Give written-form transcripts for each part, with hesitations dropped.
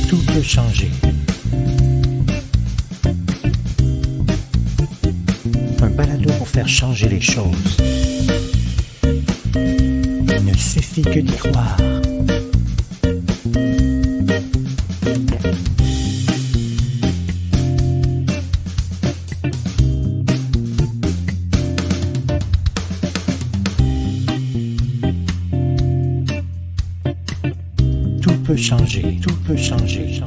Tout peut changer. Un balado pour faire changer les choses. Il ne suffit que d'y croire. Tout peut changer, tout peut changer.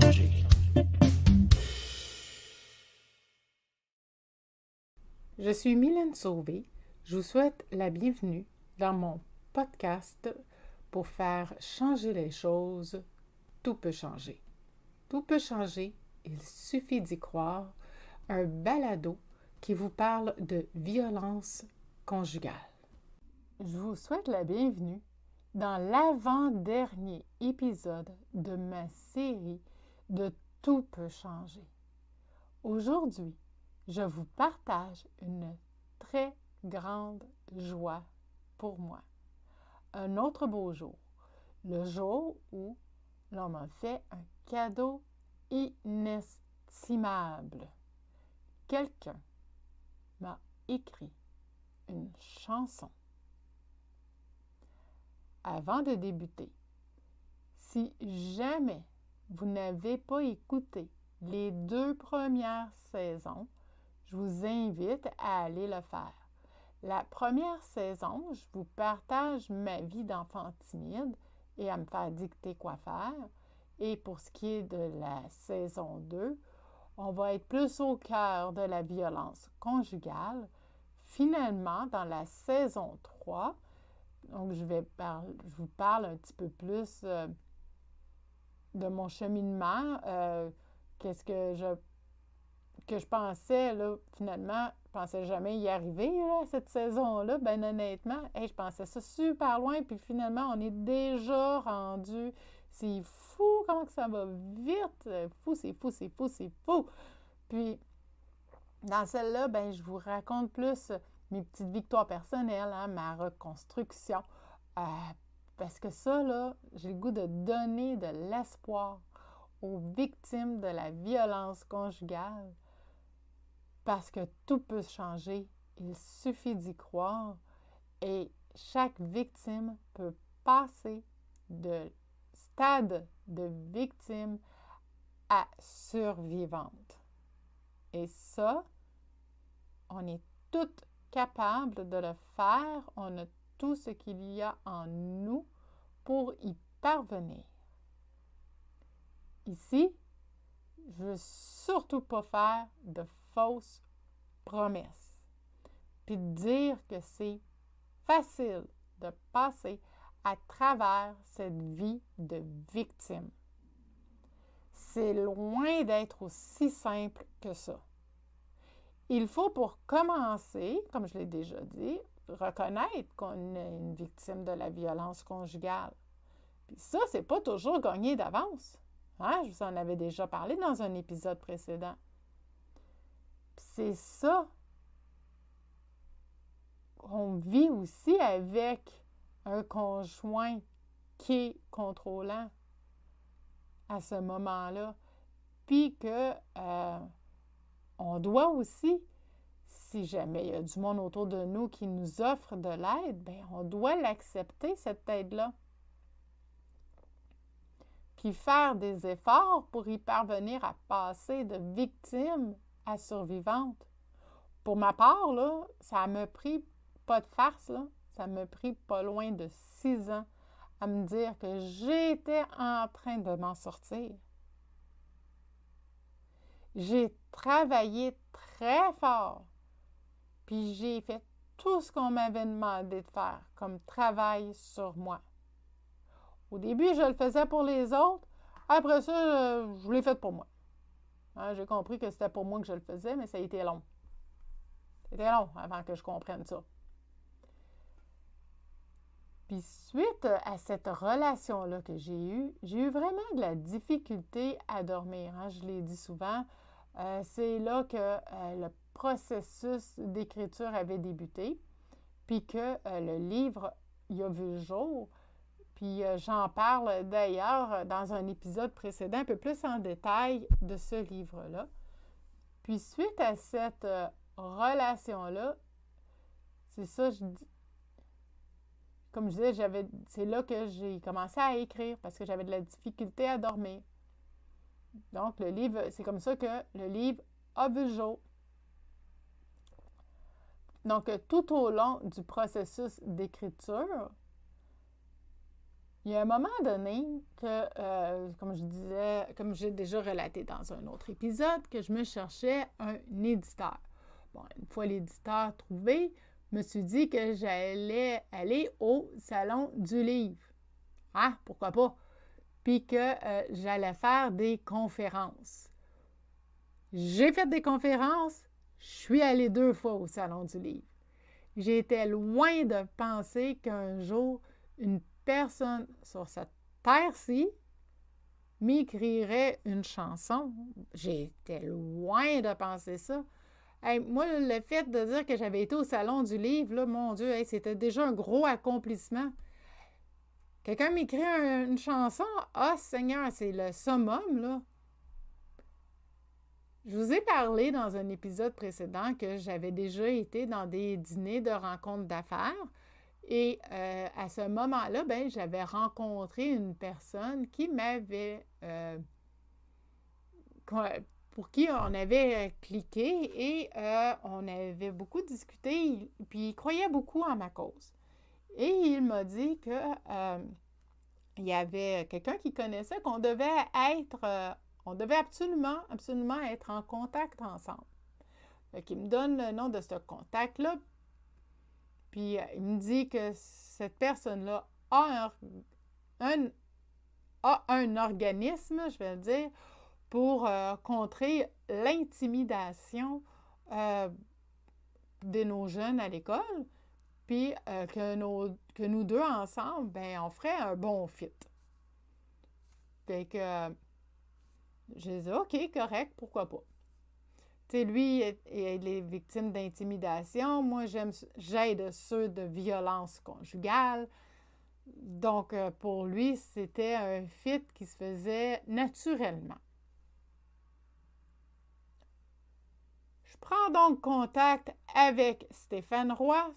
Je suis Mylène Sauvé. Je vous souhaite la bienvenue dans mon podcast pour faire changer les choses. Tout peut changer. Tout peut changer, il suffit d'y croire. Un balado qui vous parle de violence conjugale. Je vous souhaite la bienvenue dans l'avant-dernier épisode de ma série de Tout peut changer. Aujourd'hui, je vous partage une très grande joie pour moi. Un autre beau jour, le jour où l'on m'a fait un cadeau inestimable. Quelqu'un m'a écrit une chanson. Avant de débuter, si jamais vous n'avez pas écouté les 2 premières saisons, je vous invite à aller le faire. La première saison, je vous partage ma vie d'enfant timide et à me faire dicter quoi faire. Et pour ce qui est de la saison 2, on va être plus au cœur de la violence conjugale. Finalement, dans la saison 3, donc je vous parle un petit peu plus de mon cheminement, qu'est-ce que je pensais, là, finalement, je pensais jamais y arriver, là, cette saison-là, ben honnêtement, je pensais ça super loin, puis finalement, on est déjà rendu. C'est fou comment que ça va vite, c'est fou. Puis, dans celle-là, ben je vous raconte plus mes petites victoires personnelles, ma reconstruction, parce que ça, là, j'ai le goût de donner de l'espoir aux victimes de la violence conjugale, parce que tout peut changer, il suffit d'y croire, et chaque victime peut passer de stade de victime à survivante. Et ça, on est toutes capables de le faire, on a tout ce qu'il y a en nous pour y parvenir. Ici, je ne veux surtout pas faire de fausses promesses, puis dire que c'est facile de passer à travers cette vie de victime. C'est loin d'être aussi simple que ça. Il faut pour commencer, comme je l'ai déjà dit, reconnaître qu'on est une victime de la violence conjugale. Puis ça, c'est pas toujours gagné d'avance. Je vous en avais déjà parlé dans un épisode précédent. Puis c'est ça qu'on vit aussi avec un conjoint qui est contrôlant à ce moment-là. Puis que on doit aussi, si jamais il y a du monde autour de nous qui nous offre de l'aide, bien, on doit l'accepter, cette aide-là. Puis faire des efforts pour y parvenir à passer de victime à survivante. Pour ma part, là, ça m'a pris, pas de farce, là, ça m'a pris pas loin de 6 ans à me dire que j'étais en train de m'en sortir. J'ai travaillé très fort, puis j'ai fait tout ce qu'on m'avait demandé de faire comme travail sur moi. Au début, je le faisais pour les autres. Après ça, je l'ai fait pour moi. J'ai compris que c'était pour moi que je le faisais, mais ça a été long. C'était long avant que je comprenne ça. Puis suite à cette relation-là que j'ai eu vraiment de la difficulté à dormir. Je l'ai dit souvent, c'est là que le processus d'écriture avait débuté, puis que le livre y a vu le jour. Puis j'en parle d'ailleurs dans un épisode précédent, un peu plus en détail de ce livre-là. Puis suite à cette relation-là, c'est ça, comme je disais, c'est là que j'ai commencé à écrire parce que j'avais de la difficulté à dormir. Donc, le livre, c'est comme ça que le livre a vu le jour. Donc, tout au long du processus d'écriture, il y a un moment donné que, comme j'ai déjà relaté dans un autre épisode, que je me cherchais un éditeur. Bon, une fois l'éditeur trouvé, je me suis dit que j'allais aller au Salon du livre. Ah, pourquoi pas? Puis que j'allais faire des conférences. J'ai fait des conférences, je suis allée 2 fois au Salon du livre. J'étais loin de penser qu'un jour, une personne sur cette terre-ci m'écrirait une chanson. J'étais loin de penser ça. Hey, moi, le fait de dire que j'avais été au Salon du livre, là, mon Dieu, hey, c'était déjà un gros accomplissement. Quelqu'un m'écrit une chanson, ah Seigneur, c'est le summum, là. Je vous ai parlé dans un épisode précédent que j'avais déjà été dans des dîners de rencontres d'affaires et à ce moment-là, ben, j'avais rencontré une personne qui m'avait, pour qui on avait cliqué et on avait beaucoup discuté, puis il croyait beaucoup en ma cause. Et il m'a dit que il y avait quelqu'un qui connaissait qu'on devait on devait absolument être en contact ensemble. Donc, il me donne le nom de ce contact-là, puis il me dit que cette personne-là a un organisme, je vais le dire, pour contrer l'intimidation de nos jeunes à l'école, puis que nous deux ensemble, ben on ferait un bon fit. Fait que j'ai dit, OK, correct, pourquoi pas. Tu sais, lui, il est victime d'intimidation. Moi, j'aide ceux de violence conjugale. Donc, pour lui, c'était un fit qui se faisait naturellement. Je prends donc contact avec Stéphane Roy,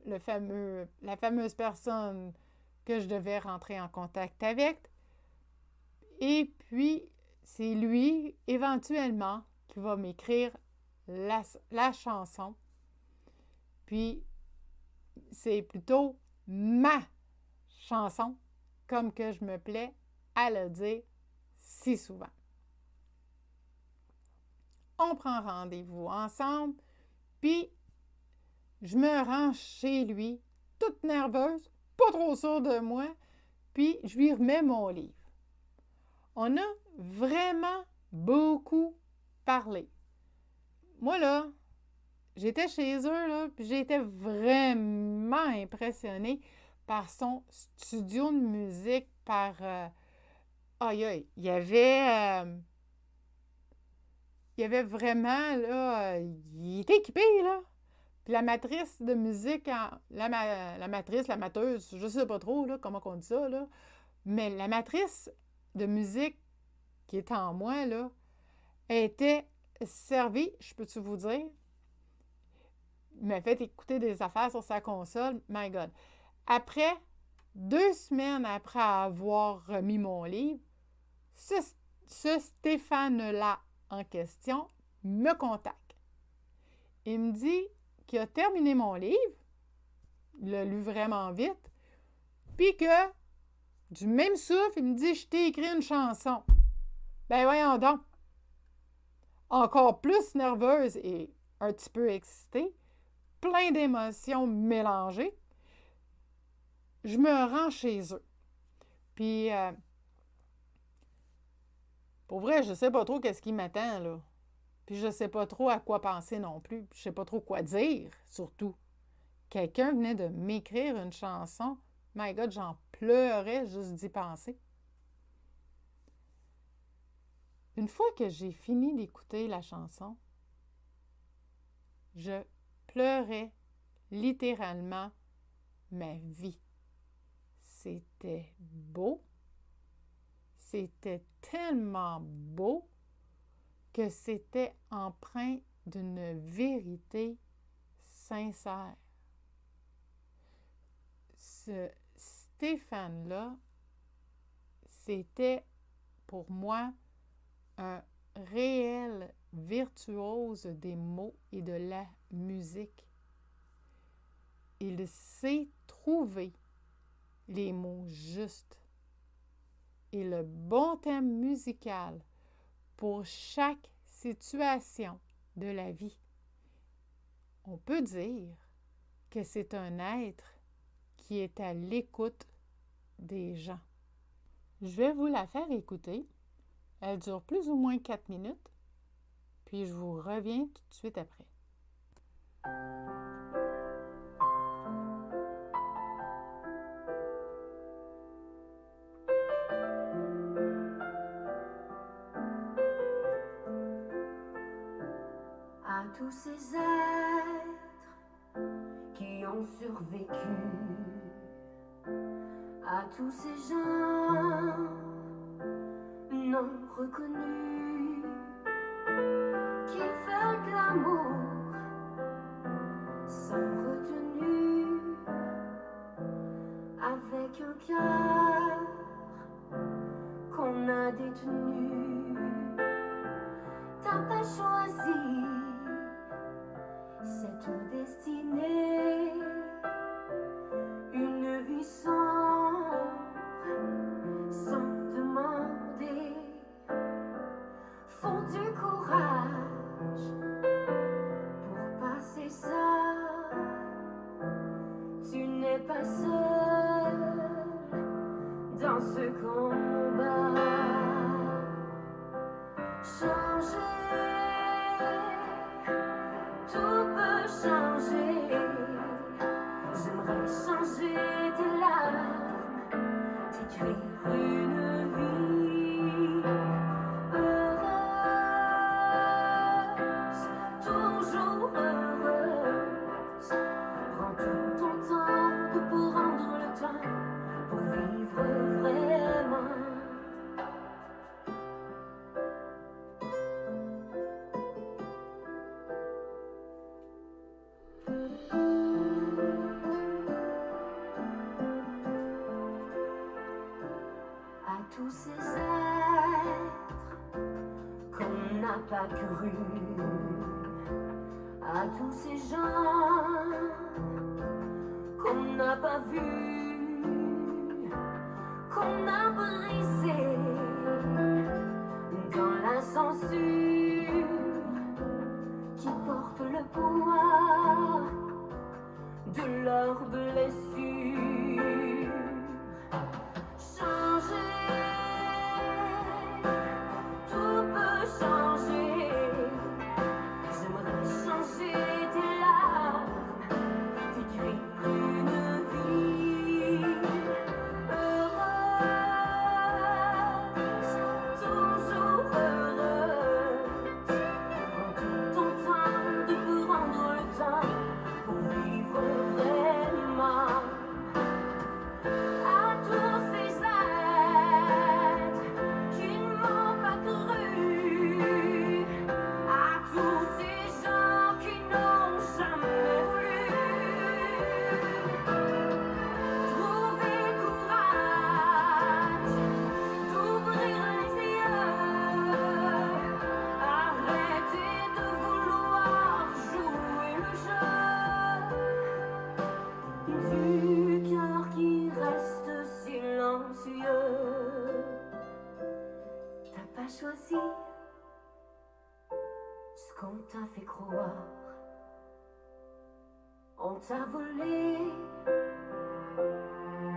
la fameuse personne que je devais rentrer en contact avec. Et puis, c'est lui, éventuellement, qui va m'écrire la chanson. Puis, c'est plutôt ma chanson, comme que je me plais à le dire si souvent. On prend rendez-vous ensemble, puis je me rends chez lui, toute nerveuse, pas trop sûre de moi, puis je lui remets mon livre. On a vraiment beaucoup parlé. Moi, là, j'étais chez eux, là, puis j'étais vraiment impressionnée par son studio de musique, il y avait vraiment, là, il était équipé, là. Puis la matrice de musique, la matrice, je sais pas trop, là, comment on dit ça, là, mais la matrice de musique qui est en moi, là, était servie, je peux-tu vous dire? Il m'a fait écouter des affaires sur sa console. My God. Après, 2 semaines après avoir remis mon livre, ce Stéphane-là en question me contacte. Il me dit qu'il a terminé mon livre, il l'a lu vraiment vite, puis que, du même souffle, il me dit « Je t'ai écrit une chanson. » Ben voyons donc. Encore plus nerveuse et un petit peu excitée, plein d'émotions mélangées, je me rends chez eux. Puis, pour vrai, je sais pas trop qu'est-ce qui m'attend, là. Puis je sais pas trop à quoi penser non plus. Je sais pas trop quoi dire, surtout. Quelqu'un venait de m'écrire une chanson. My God, j'en pleurais juste d'y penser. Une fois que j'ai fini d'écouter la chanson, je pleurais littéralement ma vie. c'était beau. C'était tellement beau que c'était empreint d'une vérité sincère. Ce Stéphane-là, c'était pour moi un réel virtuose des mots et de la musique. Il sait trouver les mots justes et le bon thème musical pour chaque situation de la vie. On peut dire que c'est un être qui est à l'écoute des gens. Je vais vous la faire écouter. Elle dure plus ou moins 4 minutes, puis je vous reviens tout de suite après. À tous ces êtres qui ont survécu, à tous ces gens non reconnus qui veulent de l'amour sans retenue, avec un cœur qu'on a détenu. T'as pas choisi cette destinée, une vie sombre, sans demander. Faut du courage pour passer ça. Tu n'es pas seul dans ce combat. Changer, tout peut changer. J'aimerais changer tes larmes, t'écrire une vie heureuse, toujours heureuse. Prends tout ton temps de pour rendre le temps, pour vivre vraiment. À tous ces êtres qu'on n'a pas cru, à tous ces gens qu'on n'a pas vus, qu'on a brisés dans la censure, qui portent le poids de leurs blessures. Changer, tout peut changer. J'aimerais changer tes larmes, t'écrire une vie heureuse, toujours heureuse. Prends tout ton temps de pour rendre le temps, pour vivre vraiment. À tous ces êtres qui ne m'ont pas cru, à tous ces gens qui n'ont jamais voulu trouver courage d'ouvrir les yeux, arrêtez de vouloir jouer le jeu du cœur qui reste silencieux. T'as pas choisi ce qu'on t'a fait croire. On t'a volé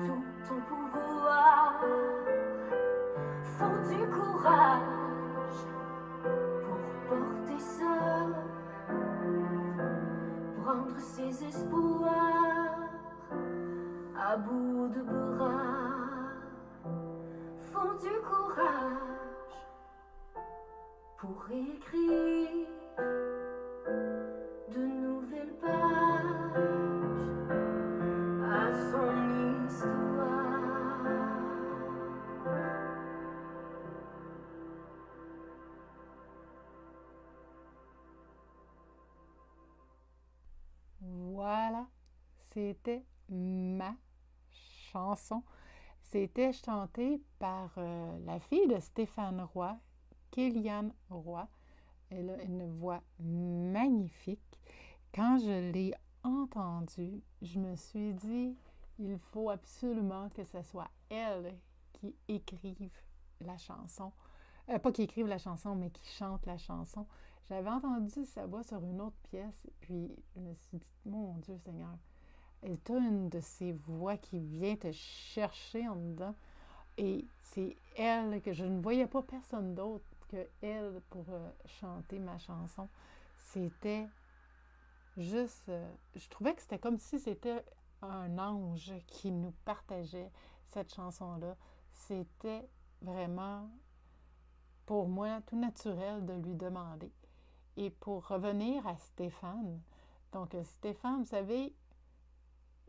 tout ton pouvoir. Faut du courage pour porter ça, prendre ses espoirs à bout de bras. Faut du courage pour écrire de nouvelles pages à son histoire. c'était ma chanson. C'était chanté par la fille de Stéphane Roy, Kéliane Roy. Elle a une voix magnifique. Quand je l'ai entendue, je me suis dit, il faut absolument que ce soit elle qui écrive la chanson. Pas qui écrive la chanson, mais qui chante la chanson. J'avais entendu sa voix sur une autre pièce, puis je me suis dit, mon Dieu Seigneur, elle a une de ces voix qui vient te chercher en dedans. Et c'est elle que je ne voyais pas personne d'autre que elle pour chanter ma chanson. C'était juste... je trouvais que c'était comme si c'était un ange qui nous partageait cette chanson-là. C'était vraiment, pour moi, tout naturel de lui demander. Et pour revenir à Stéphane, donc Stéphane, vous savez,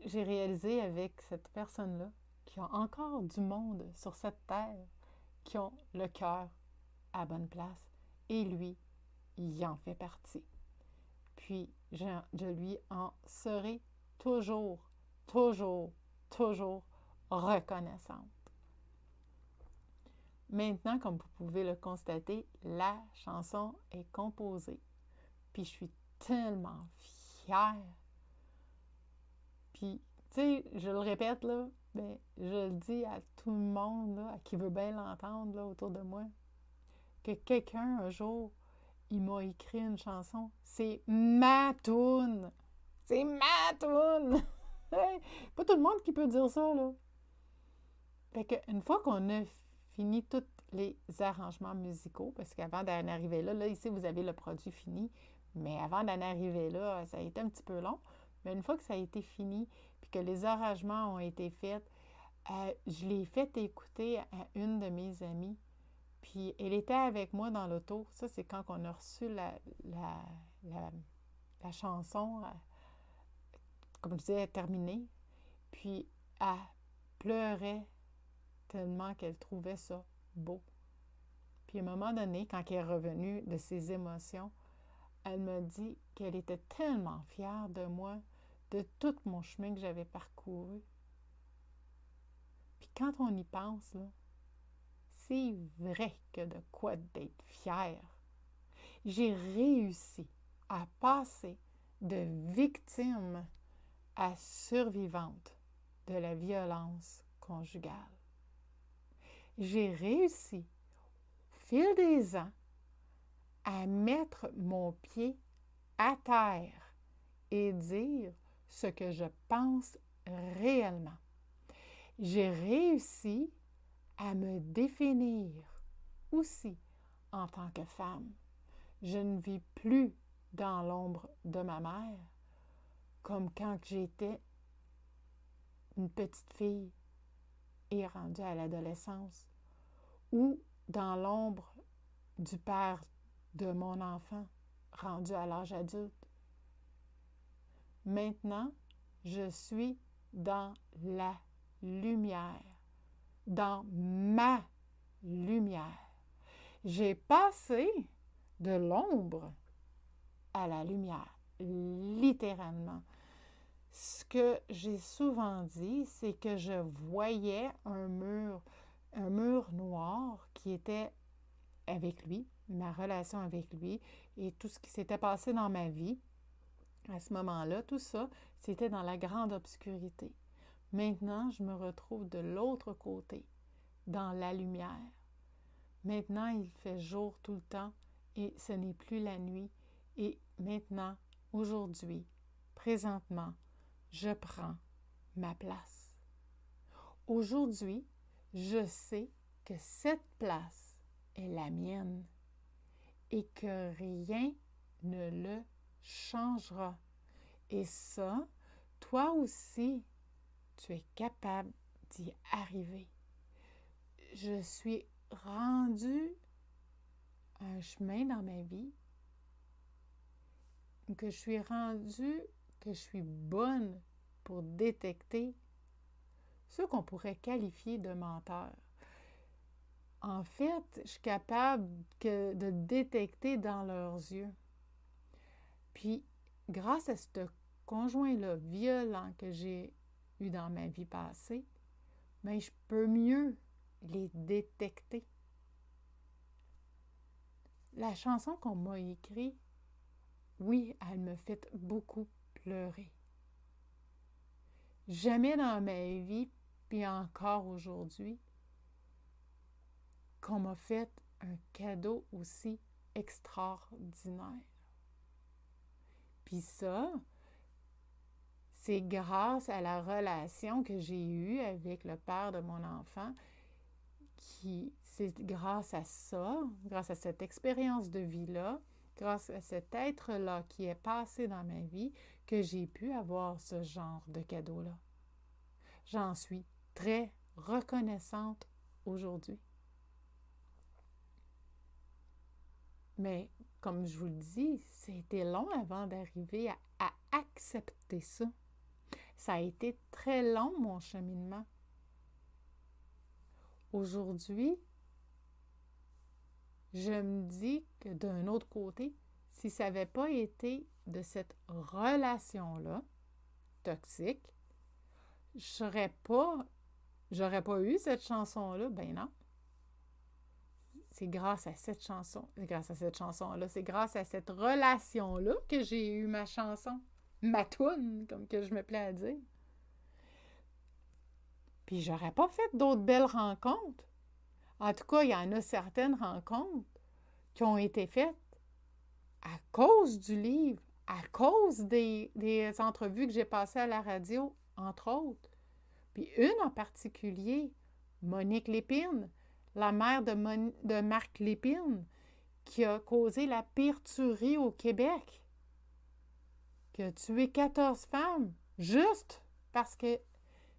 j'ai réalisé avec cette personne-là qu'il y a encore du monde sur cette terre qui ont le cœur à la bonne place. Et lui, il en fait partie. Puis, je lui en serai toujours, toujours, toujours reconnaissante. Maintenant, comme vous pouvez le constater, la chanson est composée. Puis, je suis tellement fière. Puis, tu sais, je le répète, là, ben, je le dis à tout le monde, là, qui veut bien l'entendre, là, autour de moi, que quelqu'un, un jour, il m'a écrit une chanson. C'est ma toune! C'est ma toune! Pas tout le monde qui peut dire ça, là. Fait qu'une fois qu'on a fini tous les arrangements musicaux, parce qu'avant d'en arriver là, ici, vous avez le produit fini, mais avant d'en arriver là, ça a été un petit peu long. Mais une fois que ça a été fini, puis que les arrangements ont été faits, je l'ai fait écouter à une de mes amies. Puis elle était avec moi dans l'auto. Ça, c'est quand on a reçu la chanson, comme je disais, terminée. Puis elle pleurait tellement qu'elle trouvait ça beau. Puis à un moment donné, quand elle est revenue de ses émotions, elle m'a dit qu'elle était tellement fière de moi, de tout mon chemin que j'avais parcouru. Puis quand on y pense, là, c'est vrai que de quoi d'être fière. J'ai réussi à passer de victime à survivante de la violence conjugale. J'ai réussi, au fil des ans, à mettre mon pied à terre et dire ce que je pense réellement. J'ai réussi à me définir aussi en tant que femme. Je ne vis plus dans l'ombre de ma mère comme quand j'étais une petite fille et rendue à l'adolescence, ou dans l'ombre du père de mon enfant rendu à l'âge adulte. Maintenant, je suis dans la lumière, dans ma lumière. J'ai passé de l'ombre à la lumière, littéralement. Ce que j'ai souvent dit, c'est que je voyais un mur noir qui était avec lui, ma relation avec lui et tout ce qui s'était passé dans ma vie. À ce moment-là, tout ça, c'était dans la grande obscurité. Maintenant, je me retrouve de l'autre côté, dans la lumière. Maintenant, il fait jour tout le temps et ce n'est plus la nuit. Et maintenant, aujourd'hui, présentement, je prends ma place. Aujourd'hui, je sais que cette place est la mienne et que rien ne le changera. Et ça, toi aussi, tu es capable d'y arriver. Je suis rendue à un chemin dans ma vie que je suis rendue, que je suis bonne pour détecter ceux qu'on pourrait qualifier de menteurs. En fait, je suis capable de détecter dans leurs yeux. Puis, grâce à ce conjoint-là violent que j'ai eu dans ma vie passée, mais je peux mieux les détecter. La chanson qu'on m'a écrite, oui, elle me fait beaucoup pleurer. Jamais dans ma vie, puis encore aujourd'hui, qu'on m'a fait un cadeau aussi extraordinaire. Puis ça, c'est grâce à la relation que j'ai eue avec le père de mon enfant, c'est grâce à ça, grâce à cette expérience de vie-là, grâce à cet être-là qui est passé dans ma vie, que j'ai pu avoir ce genre de cadeau-là. J'en suis très reconnaissante aujourd'hui. Mais, comme je vous le dis, c'était long avant d'arriver à accepter ça. Ça a été très long, mon cheminement. Aujourd'hui, je me dis que d'un autre côté, si ça n'avait pas été de cette relation-là, toxique, j'aurais pas eu cette chanson-là. Ben non. C'est grâce à cette chanson-là, c'est grâce à cette relation-là que j'ai eu ma chanson, ma toune, comme que je me plais à dire. Puis j'aurais pas fait d'autres belles rencontres. En tout cas, il y en a certaines rencontres qui ont été faites à cause du livre, à cause des entrevues que j'ai passées à la radio, entre autres. Puis une en particulier, Monique Lépine, la mère de Marc Lépine, qui a causé la pire tuerie au Québec, qui a tué 14 femmes, juste parce que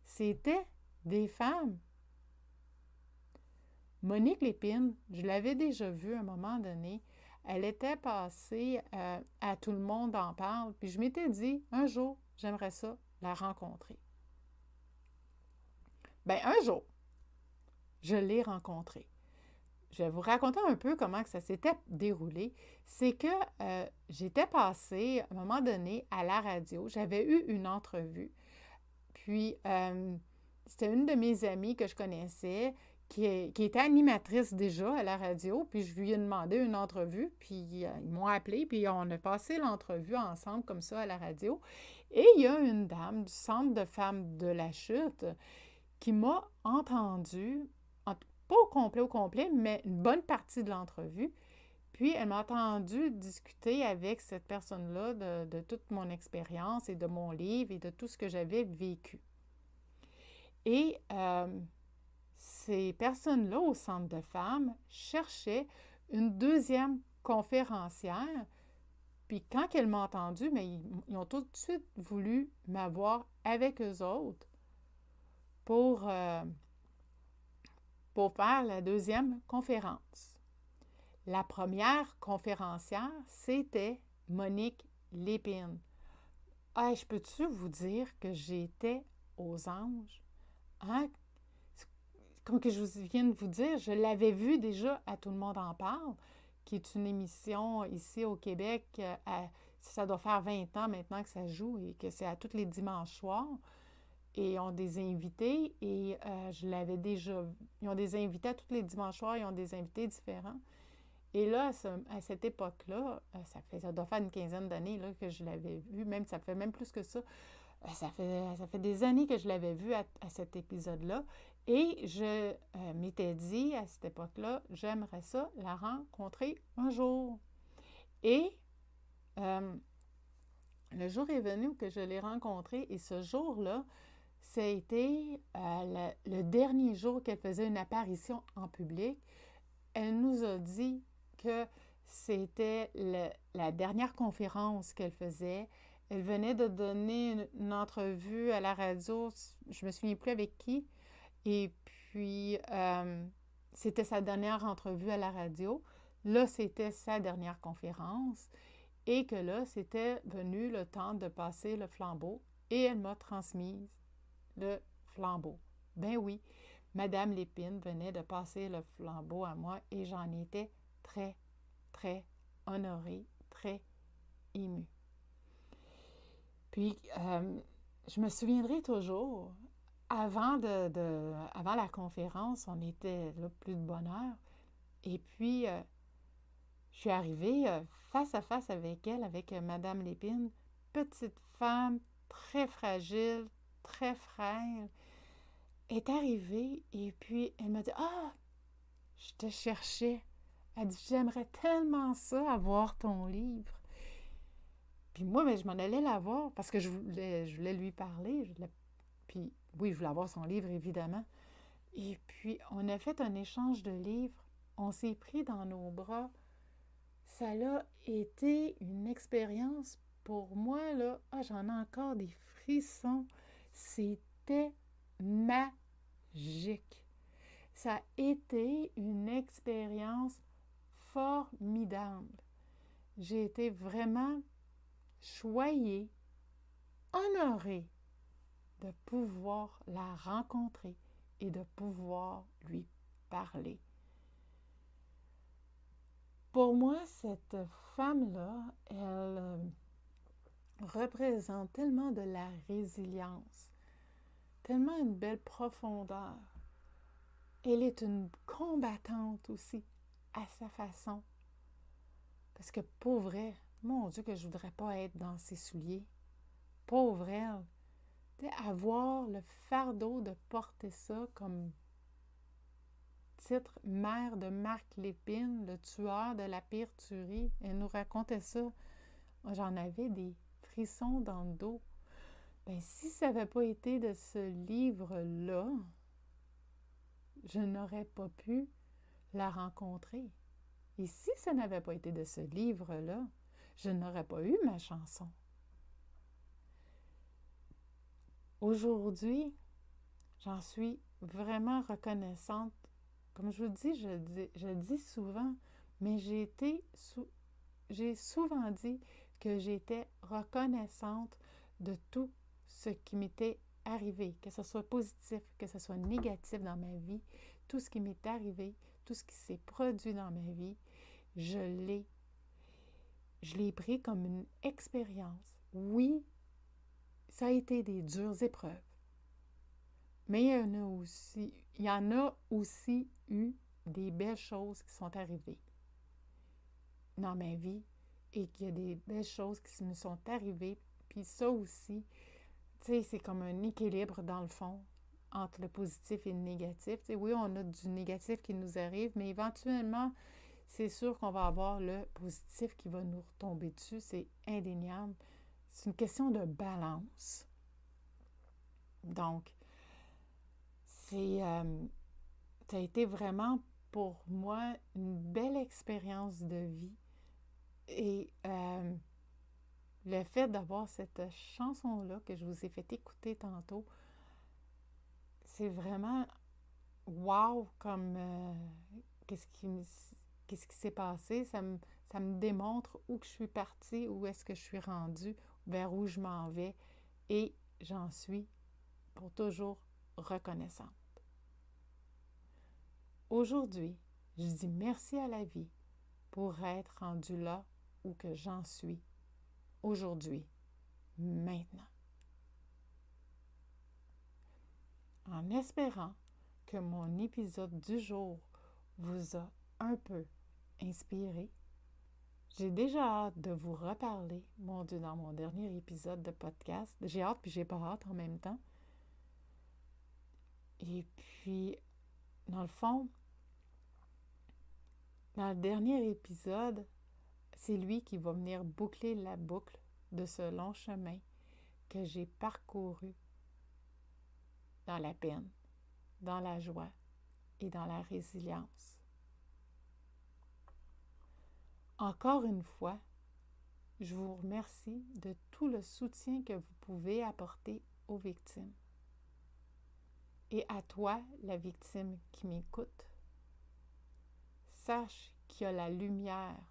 c'était des femmes. Monique Lépine, je l'avais déjà vue à un moment donné, elle était passée à Tout le monde en parle, puis je m'étais dit, un jour, j'aimerais ça la rencontrer. Ben un jour, je l'ai rencontrée. Je vais vous raconter un peu comment ça s'était déroulé. C'est que j'étais passée, à un moment donné, à la radio. J'avais eu une entrevue. Puis, c'était une de mes amies que je connaissais qui était animatrice déjà à la radio. Puis, je lui ai demandé une entrevue. Puis, ils m'ont appelé. Puis, on a passé l'entrevue ensemble comme ça à la radio. Et il y a une dame du Centre de femmes de la Chute qui m'a entendue, pas au complet, mais une bonne partie de l'entrevue. Puis, elle m'a entendu discuter avec cette personne-là de toute mon expérience et de mon livre et de tout ce que j'avais vécu. Et ces personnes-là au Centre de femmes cherchaient une deuxième conférencière. Puis, quand elle m'a entendu, mais ils ont tout de suite voulu m'avoir avec eux autres pour faire la deuxième conférence. La première conférencière, c'était Monique Lépine. Hey, je peux-tu vous dire que j'étais aux anges? Hein? Comme que je viens de vous dire, je l'avais vue déjà à Tout le monde en parle, qui est une émission ici au Québec. Ça doit faire 20 ans maintenant que ça joue et que c'est à tous les dimanches soirs. Et ils ont des invités, et je l'avais déjà vu. Ils ont des invités à tous les dimanches soirs, ils ont des invités différents. Et là, à cette époque-là, ça doit faire une quinzaine d'années là, que je l'avais vu, même ça fait même plus que ça. Ça fait des années que je l'avais vu à cet épisode-là. Et je m'étais dit à cette époque-là, j'aimerais ça la rencontrer un jour. Et le jour est venu où que je l'ai rencontrée, et ce jour-là, ça a été le dernier jour qu'elle faisait une apparition en public. Elle nous a dit que c'était la dernière conférence qu'elle faisait. Elle venait de donner une entrevue à la radio, je ne me souviens plus avec qui, et puis c'était sa dernière entrevue à la radio. Là, c'était sa dernière conférence, et que là, c'était venu le temps de passer le flambeau, et elle m'a transmise le flambeau. Ben oui, Madame Lépine venait de passer le flambeau à moi, et j'en étais très, très honorée, très émue. Puis, je me souviendrai toujours, avant la conférence, on était là plus de bonne heure. Et puis, je suis arrivée face à face avec elle, avec Madame Lépine, petite femme, très fragile, très frêle, est arrivée et puis elle m'a dit « Ah, je te cherchais. » Elle dit « J'aimerais tellement ça, avoir ton livre. » Puis moi, je m'en allais la voir parce que je voulais lui parler. Puis oui, je voulais avoir son livre, évidemment. Et puis, on a fait un échange de livres. On s'est pris dans nos bras. Ça a été une expérience pour moi, là. Ah, j'en ai encore des frissons. C'était magique. Ça a été une expérience formidable. J'ai été vraiment choyée, honorée de pouvoir la rencontrer et de pouvoir lui parler. Pour moi, cette femme-là, elle représente tellement de la résilience, tellement une belle profondeur. Elle est une combattante aussi, à sa façon. Parce que pauvre elle, mon Dieu que je ne voudrais pas être dans ses souliers. Pauvre elle. Avoir le fardeau de porter ça comme titre mère de Marc Lépine, le tueur de la pire tuerie. Elle nous racontait ça. Moi, j'en avais des frissons dans le dos. Ben, si ça n'avait pas été de ce livre-là, je n'aurais pas pu la rencontrer. Et si ça n'avait pas été de ce livre-là, je n'aurais pas eu ma chanson. Aujourd'hui, j'en suis vraiment reconnaissante. Comme je vous dis, je dis souvent, mais j'ai souvent dit que j'étais reconnaissante de tout ce qui m'était arrivé, que ce soit positif, que ce soit négatif dans ma vie, tout ce qui m'est arrivé, tout ce qui s'est produit dans ma vie, je l'ai pris comme une expérience. Oui, ça a été des dures épreuves, mais il y en a aussi eu des belles choses qui sont arrivées dans ma vie et qu'il y a des belles choses qui me sont arrivées. Puis ça aussi, tu sais, c'est comme un équilibre dans le fond entre le positif et le négatif. Tu sais, oui, on a du négatif qui nous arrive, mais éventuellement, c'est sûr qu'on va avoir le positif qui va nous retomber dessus. C'est indéniable. C'est une question de balance. Donc, ça a été vraiment pour moi une belle expérience de vie. Et le fait d'avoir cette chanson-là que je vous ai fait écouter tantôt, c'est vraiment wow comme qu'est-ce qui s'est passé. Ça me démontre où que je suis partie, où est-ce que je suis rendue, vers où je m'en vais. Et j'en suis pour toujours reconnaissante. Aujourd'hui, je dis merci à la vie pour être rendue là où que j'en suis aujourd'hui, maintenant. En espérant que mon épisode du jour vous a un peu inspiré, j'ai déjà hâte de vous reparler, mon Dieu, dans mon dernier épisode de podcast. J'ai hâte puis j'ai pas hâte en même temps. Et puis, dans le fond, dans le dernier épisode, c'est lui qui va venir boucler la boucle de ce long chemin que j'ai parcouru dans la peine, dans la joie et dans la résilience. Encore une fois, je vous remercie de tout le soutien que vous pouvez apporter aux victimes. Et à toi, la victime qui m'écoute, sache qu'il y a la lumière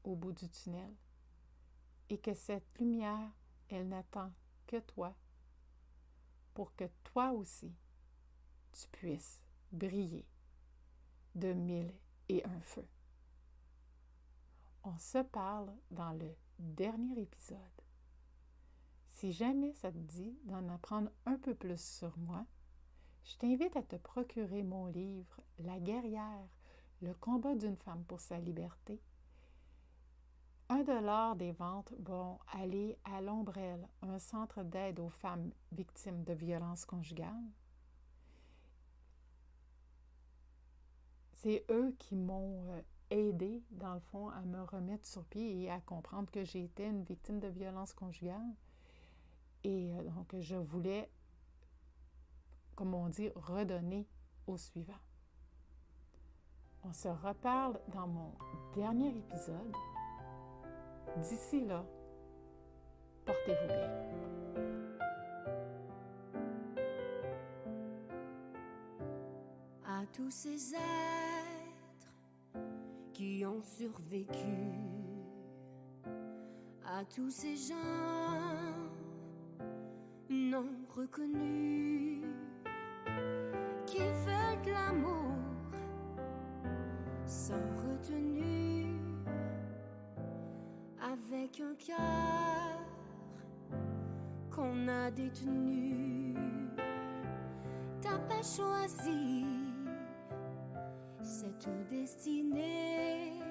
au bout du tunnel et que cette lumière, elle n'attend que toi pour que toi aussi, tu puisses briller de 1001 feux. On se parle dans le dernier épisode. Si jamais ça te dit d'en apprendre un peu plus sur moi, je t'invite à te procurer mon livre « La guerrière, le combat d'une femme pour sa liberté ». 1$ des ventes vont aller à l'Ombrelle, un centre d'aide aux femmes victimes de violences conjugales. C'est eux qui m'ont aidé, dans le fond, à me remettre sur pied et à comprendre que j'étais une victime de violences conjugales. Et donc, je voulais, comme on dit, redonner au suivant. On se reparle dans mon dernier épisode. D'ici là, portez-vous bien. À tous ces êtres qui ont survécu, à tous ces gens non reconnus qui veulent de l'amour sans retenue, avec un cœur qu'on a détenu. T'as pas choisi cette destinée,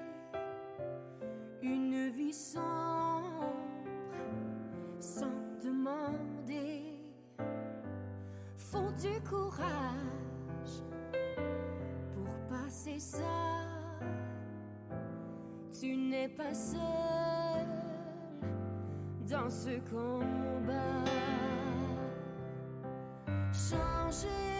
une vie sombre sans demander. Faut du courage pour passer ça. Tu n'es pas seul dans ce combat. Changer